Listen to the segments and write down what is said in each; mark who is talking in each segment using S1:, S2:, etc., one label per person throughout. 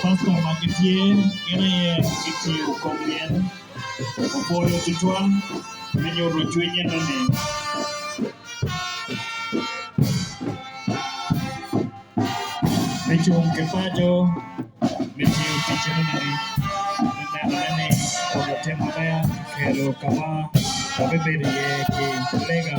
S1: Pastor Marketing, ini itu komien, follow tujuan, menyuruh cuinya nanti. Mecung kepajo, menyuruh tujuan nanti. Nanti kalau temanya kalau kama, tapi beda ke kolega.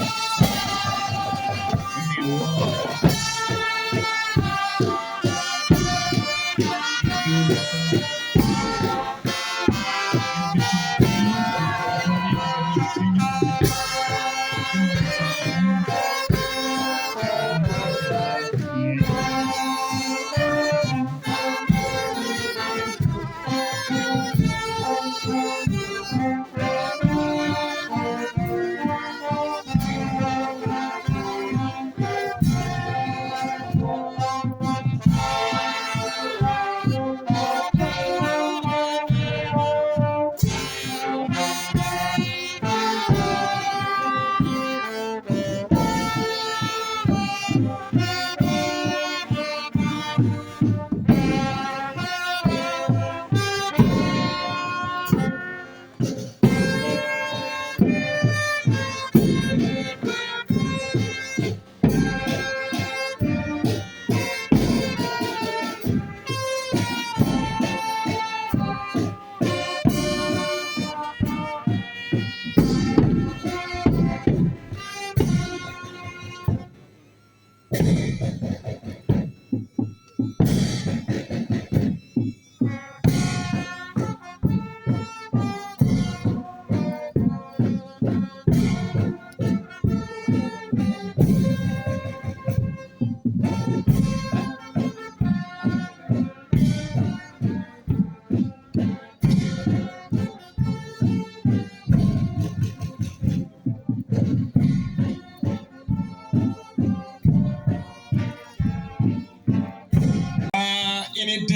S1: Ini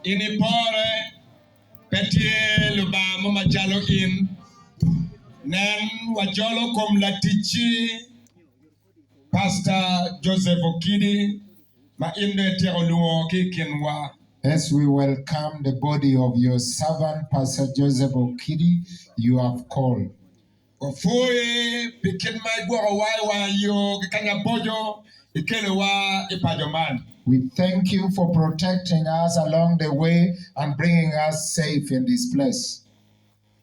S1: ini pore petie luba mama jalo in nen wajolo kom latichi Pastor Joseph Okidi ma inde te oluo kikinwa.
S2: As we welcome the body of your servant, Pastor Joseph Okidi, you have called.
S1: Ofoye pikin mai gwa wa yo kanya bojo ikelewa ipajoman.
S2: We thank you for protecting us along the way and bringing us safe in this place.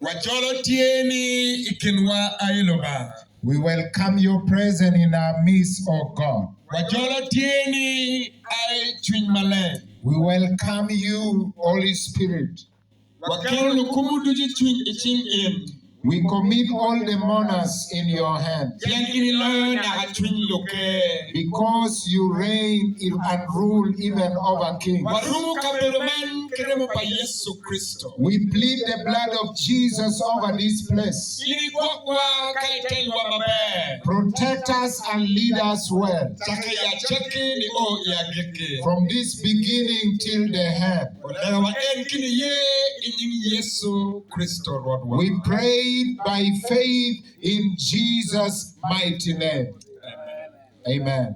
S1: Wajolo tieni ikinwa ailoba.
S2: We welcome your presence in our midst, O God.
S1: Wajolo tieni ai twinmale.
S2: We welcome you, Holy Spirit.
S1: Wakelo kumuduji twin iching in.
S2: We commit all the mourners in your hands. Because you reign and rule even over kings. We plead the blood of Jesus over this place. Protect us and lead us well. From this beginning till the end. We pray by faith in Jesus' mighty name. Amen.